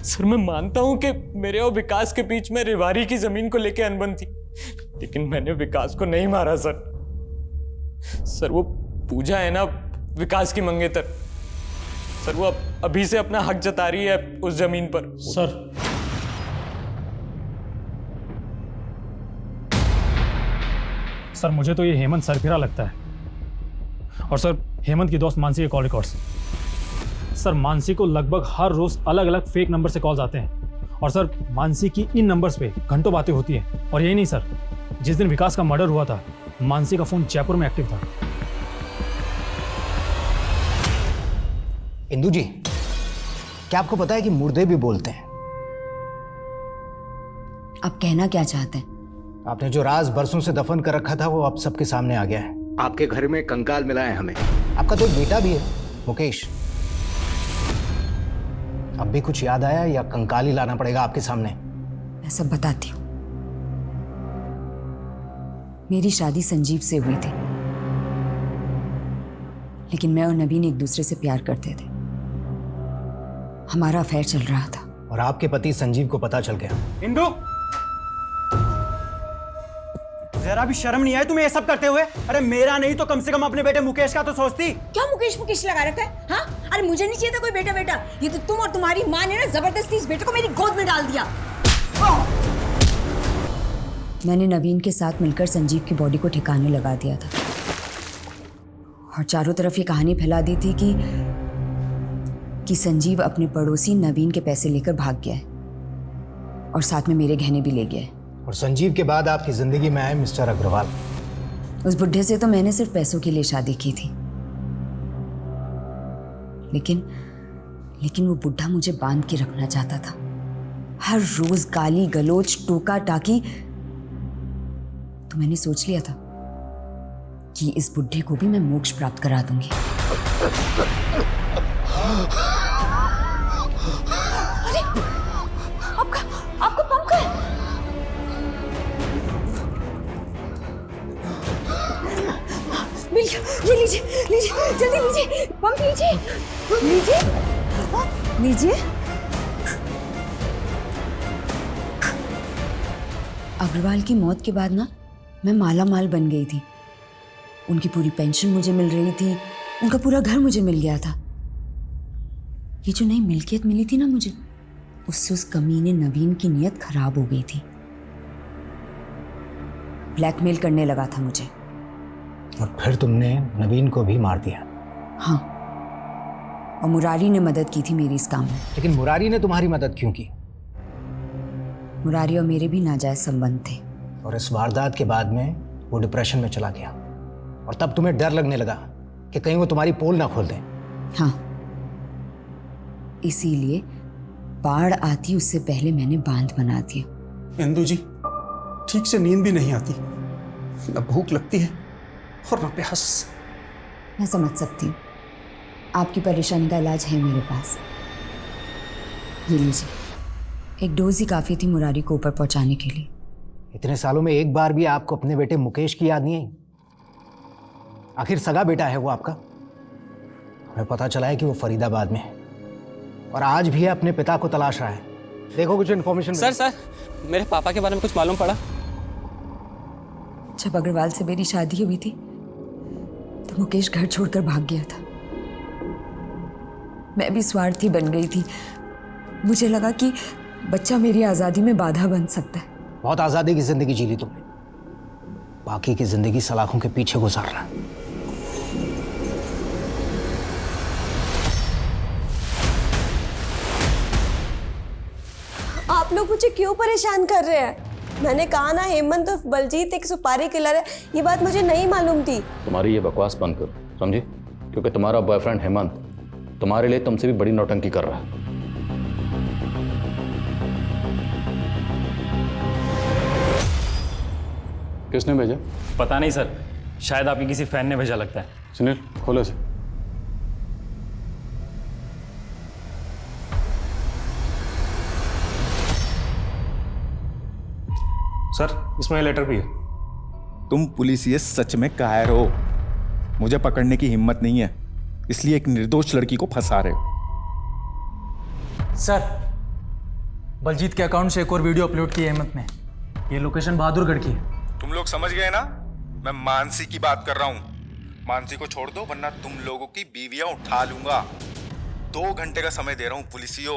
सर मैं मानता हूं कि मेरे और विकास के बीच में रेवाड़ी की जमीन को लेकर अनबन थी, लेकिन मैंने विकास को नहीं मारा सर। सर वो पूजा है ना विकास की मंगेतर, सर वो अभी से अपना हक जता रही है उस जमीन पर। सर मुझे तो ये हेमंत सरफिरा लगता है। और सर हेमंत की दोस्त मानसी के कॉल रिकॉर्ड्स। सर मानसी को लगभग हर रोज अलग अलग फेक नंबर से कॉल्स आते हैं और सर मानसी की इन नंबर्स पे घंटों बातें होती हैं। और यही नहीं सर, जिस दिन विकास का मर्डर हुआ था मानसी का फोन जयपुर में एक्टिव था। इंदु जी, क्या आपको पता है कि मुर्दे भी बोलते हैं? आप कहना क्या चाहते हैं? आपने जो राज बरसों से दफन कर रखा था वो अब सबके सामने आ गया है। आपके घर में कंकाल मिला है हमें। आपका तो एक बेटा भी है, मुकेश। अब भी कुछ याद आया या कंकाल ही लाना पड़ेगा आपके सामने? मैं सब बताती हूँ। मेरी शादी संजीव से हुई थी, लेकिन मैं और नवीन एक दूसरे से प्यार करते थे। हमारा अफेयर चल रहा था और आपके पति संजीव को पता चल गया। इंदु, जरा भी शर्म नहीं आई तुम्हें ये सब करते हुए? अरे मेरा नहीं तो कम से कम अपने बेटे मुकेश का तो सोचती। क्या मुकेश मुकेश लगा रखा है? हाँ, अरे मुझे नहीं चाहिए था कोई बेटा बेटा। ये तो तुम और तुम्हारी माँ ने ना जबरदस्ती इस बेटे को मेरी गोद में डाल दिया। मैंने नवीन के साथ मिलकर संजीव की बॉडी को ठिकाने लगा दिया था और चारों तरफ ये कहानी फैला दी थी कि संजीव अपने पड़ोसी नवीन के पैसे लेकर भाग गया है और साथ में मेरे गहने भी ले गया है। और संजीव के बाद आपकी जिंदगी में आए मिस्टर अग्रवाल। उस बुढ़े से तो मैंने सिर्फ पैसों के लिए शादी की थी, लेकिन वो बुढ़ा मुझे बांध के रखना चाहता था। हर रोज गाली गलोच टोका टाकी। तो मैंने सोच लिया था कि इस बुढ़े को भी मैं मोक्ष प्राप्त करा दूंगी। अरे आपका पंख है। मिल गया, ये लीजिए जल्दी लीजिए, पंप लीजिए। अग्रवाल की मौत के बाद ना मैं माला माल बन गई थी। उनकी पूरी पेंशन मुझे मिल रही थी, उनका पूरा घर मुझे मिल गया था। ये जो नई मिल्कियत मिली थी ना मुझे, उससे उस कमीने नवीन की नीयत खराब हो गई थी। ब्लैकमेल करने लगा था मुझे। और फिर तुमने नवीन को भी मार दिया? हाँ, और मुरारी ने मदद की थी मेरी इस काम में। लेकिन मुरारी ने तुम्हारी मदद क्यों की? मुरारी और मेरे भी नाजायज संबंध थे। और इस वारदात के बाद में वो डिप्रेशन में चला गया और तब तुम्हें डर लगने लगा कि कहीं वो तुम्हारी पोल ना खोल दे। हाँ, इसीलिए बाढ़ आती उससे पहले मैंने बांध बना दिया। इंदु जी, ठीक से नींद भी नहीं आती, न भूख लगती है और न प्यास। मैं समझ सकती हूँ, आपकी परेशानी का इलाज है मेरे पास। ये लीजिए, एक डोज ही काफ़ी थी मुरारी को ऊपर पहुँचाने के लिए। इतने सालों में एक बार भी आपको अपने बेटे मुकेश की याद नहीं आई? आखिर सगा बेटा है वो आपका। हमें पता चला है कि वो फरीदाबाद में है और आज भी अपने पिता को तलाश रहा है। देखो कुछ इन्फॉर्मेशन। सर मेरे पापा के बारे में कुछ मालूम पड़ा? जब अग्रवाल से मेरी शादी हुई थी तो मुकेश घर छोड़कर भाग गया था। मैं भी स्वार्थी बन गई थी। मुझे लगा कि बच्चा मेरी आज़ादी में बाधा बन सकता है। बहुत आज़ादी की जिंदगी जी ली तुमने, बाकी की जिंदगी सलाखों के पीछे गुजार रहा। आप लोग मुझे क्यों परेशान कर रहे हैं? मैंने कहा ना हेमंत और बलजीत एक सुपारी किलर है, ये बात मुझे नहीं मालूम थी। तुम्हारी ये बकवास बंद करो, समझे? क्योंकि तुम्हारा बॉयफ्रेंड हेमंत तुम्हारे लिए तुमसे भी बड़ी नौटंकी कर रहा है। किसने भेजा? पता नहीं सर, शायद आपके किसी फैन ने भेजा लगता है। सुनील, खोलो इसे। सर, इसमें लेटर भी है। तुम पुलिस ये सच में कायर हो, मुझे पकड़ने की हिम्मत नहीं है, इसलिए एक निर्दोष लड़की को फंसा रहे हो। सर, बलजीत के अकाउंट से एक और वीडियो अपलोड की है हेमंत ने। ये लोकेशन बहादुरगढ़ की है। तुम लोग समझ गए ना? मैं मानसी की बात कर रहा हूँ। मानसी को छोड़ दो वरना तुम लोगों की बीवियां उठा लूंगा। 2 घंटे का समय दे रहा हूँ पुलिसियों।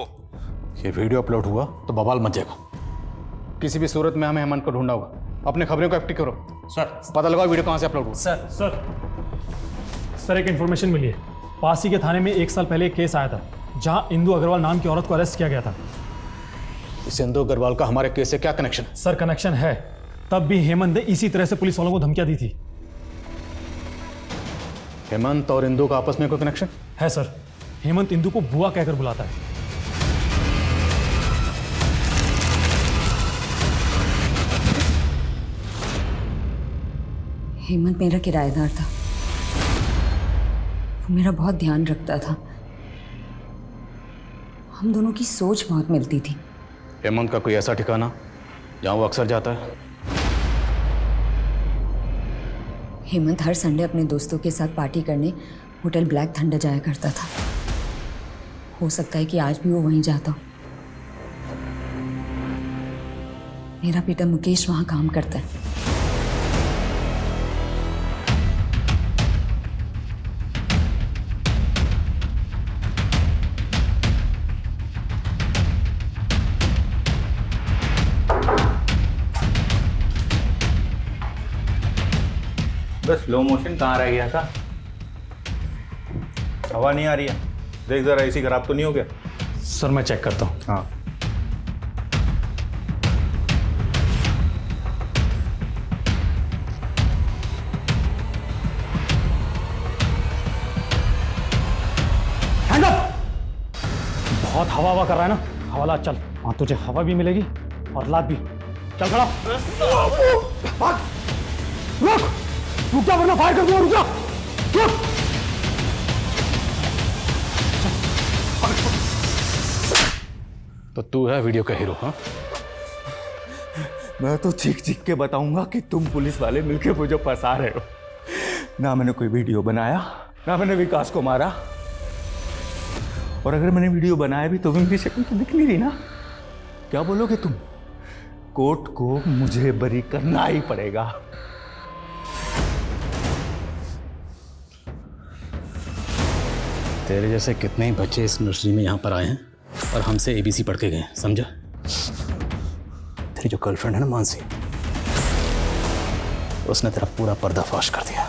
ये वीडियो अपलोड हुआ तो बवाल मच जाएगा। किसी भी सूरत में हमें हेमंत को ढूंढना होगा। अपने खबरों को एक्टिव करो। सर, पता लगाओ वीडियो कहाँ से अपलोड हुआ। सर एक इन्फॉर्मेशन मिली है। पास ही के थाने में 1 साल पहले एक केस आया था जहां इंदु अग्रवाल नाम की औरत को अरेस्ट किया गया था। इस इंदु अग्रवाल का हमारे केस से क्या कनेक्शन? सर कनेक्शन है, तब भी हेमंत ने इसी तरह से पुलिस वालों को धमकियां दी थी। हेमंत और इंदु का आपस में कोई कनेक्शन है? सर, हेमंत इंदु को बुआ कहकर बुलाता है। हेमंत मेरा किराएदार था, वो मेरा बहुत ध्यान रखता था। हम दोनों की सोच बहुत मिलती थी। हेमंत का कोई ऐसा ठिकाना जहां वो अक्सर जाता है? हेमंत हर संडे अपने दोस्तों के साथ पार्टी करने होटल ब्लैक थंडर जाया करता था। हो सकता है कि आज भी वो वहीं जाता हो। मेरा बेटा मुकेश वहां काम करता है। बस स्लो मोशन कहाँ रह गया था? हवा नहीं आ रही है, देख जरा एसी खराब तो नहीं हो गया? सर मैं चेक करता हूँ। हाँ बहुत हवा कर रहा है ना, हवाला चल, वहां तुझे हवा भी मिलेगी और लात भी। चल खड़ा, भाग, रुक जा वरना फायर कर दूंगा। रुक जा, रुक। तो तू है वीडियो का हीरो? हाँ, मैं तो चीख चीख के बताऊंगा कि तुम पुलिस वाले मिलके मुझे फंसा रहे हो। ना मैंने कोई वीडियो बनाया, ना मैंने विकास को मारा, और अगर मैंने वीडियो बनाया भी तो भी मेरी शक्ल तो दिख नहीं रही ना। क्या बोलोगे तुम? कोर्ट को मुझे बरी करना ही पड़ेगा। तेरे जैसे कितने ही बच्चे इस नर्सरी में यहाँ पर आए हैं और हमसे ABC पढ़ के गए, समझा? तेरी जो गर्लफ्रेंड है ना मानसी, उसने तेरा पूरा पर्दाफाश कर दिया।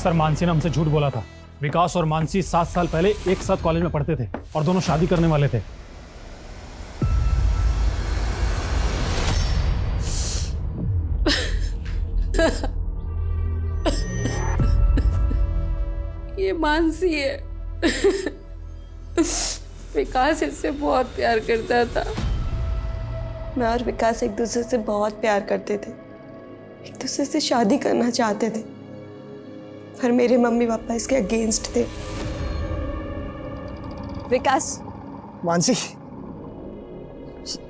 सर मानसी ने हमसे झूठ बोला था। विकास और मानसी 7 साल पहले एक साथ कॉलेज में पढ़ते थे और दोनों शादी करने वाले थे। ये मानसी है। विकास इससे बहुत प्यार करता था। मैं और विकास एक दूसरे से बहुत प्यार करते थे, एक दूसरे से शादी करना चाहते थे, पर मेरे मम्मी पापा इसके अगेंस्ट थे। विकास। मानसी,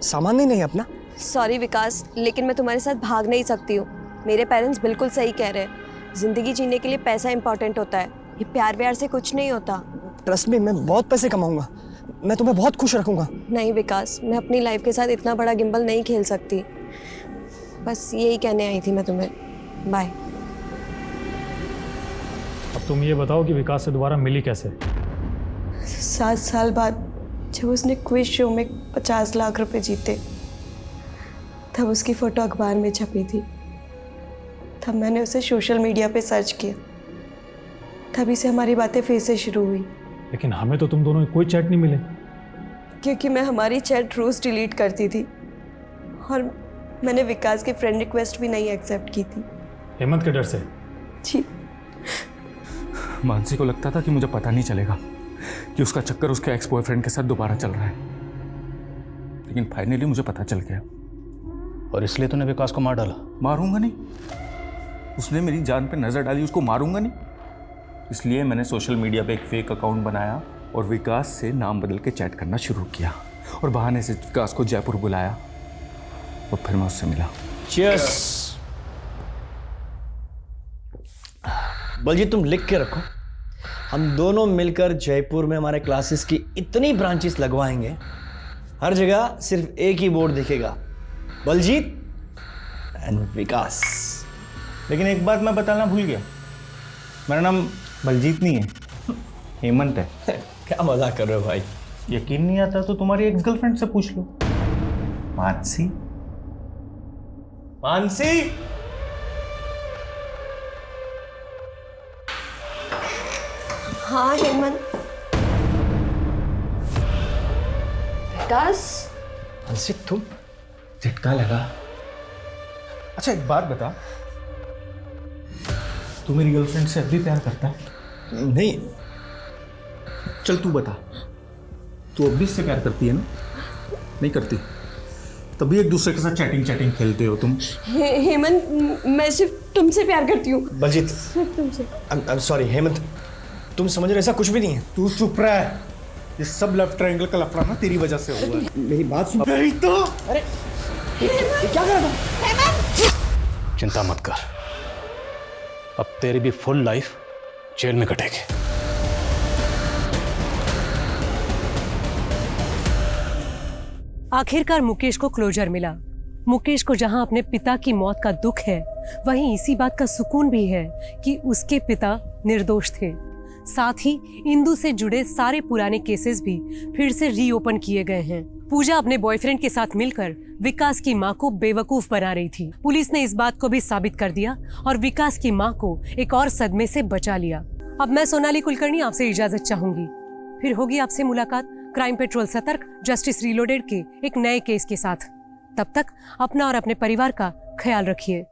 सामान नहीं अपना? सॉरी विकास, लेकिन मैं तुम्हारे साथ भाग नहीं सकती हूँ। मेरे पेरेंट्स बिल्कुल सही कह रहे हैं, जिंदगी जीने के लिए पैसा इंपॉर्टेंट होता है, ये प्यार व्यार से कुछ नहीं होता। ट्रस्ट मी, मैं बहुत पैसे कमाऊंगा, मैं तुम्हें बहुत खुश रखूंगा। नहीं विकास, मैं अपनी लाइफ के साथ इतना बड़ा गिम्बल नहीं खेल सकती। बस यही कहने आई थी मैं तुम्हें। बाय। अब तुम ये बताओ कि विकास से दोबारा मिली कैसे? 7 साल बाद जब उसने क्विज शो में 50 लाख रुपए जीते, तब उसकी फ़ोटो अखबार में छपी थी। तब मैंने उसे सोशल मीडिया पे सर्च किया, तभी से हमारी बातें फिर से शुरू हुई। लेकिन हमें तो तुम दोनों के कोई चैट नहीं मिले। क्योंकि मैं हमारी चैट रोज़ डिलीट करती थी और मैंने विकास की फ्रेंड रिक्वेस्ट भी नहीं एक्सेप्ट की थी। हेमंत के डर से? जी। मानसी को लगता था कि मुझे पता नहीं चलेगा कि उसका चक्कर उसके एक्स बॉयफ्रेंड के साथ दोबारा चल रहा है, लेकिन फाइनली मुझे पता चल गया। और इसलिए तूने विकास को मार डाला? मारूंगा नहीं, उसने मेरी जान पे नजर डाली, उसको मारूंगा नहीं। इसलिए मैंने सोशल मीडिया पे एक फेक अकाउंट बनाया और विकास से नाम बदल के चैट करना शुरू किया और बहाने से विकास को जयपुर बुलाया और फिर मैं उससे मिला। चीयर्स। बलजीत तुम लिख के रखो, हम दोनों मिलकर जयपुर में हमारे क्लासेस की इतनी ब्रांचेस लगवाएंगे, हर जगह सिर्फ एक ही बोर्ड दिखेगा, बलजीत एंड विकास। लेकिन एक बात मैं बताना भूल गया, मेरा नाम बलजीत नहीं है, हेमंत है। क्या मजाक कर रहे हो भाई? यकीन नहीं आता तो तुम्हारी एक्स गर्लफ्रेंड से पूछ लो, मानसी। मानसी, हाँ हेमंत। विकास। मानसी तुम? झटका लगा। अच्छा एक बात बता, तू मेरी गर्लफ्रेंड से अब भी प्यार करता है? नहीं। चल तू बता, तू अब भी इससे प्यार करती है ना? नहीं करती? तभी एक दूसरे के साथ चैटिंग खेलते हो तुम। हेमंत, मैं सिर्फ तुमसे प्यार करती हूँ। बलजीत, सिर्फ तुमसे। आई एम सॉरी हेमंत, तुम समझ रहे, ऐसा कुछ भी नहीं है। तू चुप रह, ये सब लेफ्ट ट्रायंगल का लफड़ा ना तेरी वजह से हुआ है। मेरी बात सुन। नहीं तो अरे ये क्या कर रहा था? चिंता मत कर, अब तेरी भी फुल लाइफ जेल में कटेगी। आखिरकार मुकेश को क्लोजर मिला। मुकेश को जहां अपने पिता की मौत का दुख है, वहीं इसी बात का सुकून भी है कि उसके पिता निर्दोष थे। साथ ही इंदु से जुड़े सारे पुराने केसेस भी फिर से रीओपन किए गए हैं। पूजा अपने बॉयफ्रेंड के साथ मिलकर विकास की मां को बेवकूफ बना रही थी। पुलिस ने इस बात को भी साबित कर दिया और विकास की मां को एक और सदमे से बचा लिया। अब मैं सोनाली कुलकर्णी आपसे इजाजत चाहूंगी, फिर होगी आपसे मुलाकात क्राइम पेट्रोल सतर्क जस्टिस रीलोडेड के एक नए केस के साथ। तब तक अपना और अपने परिवार का ख्याल रखिए।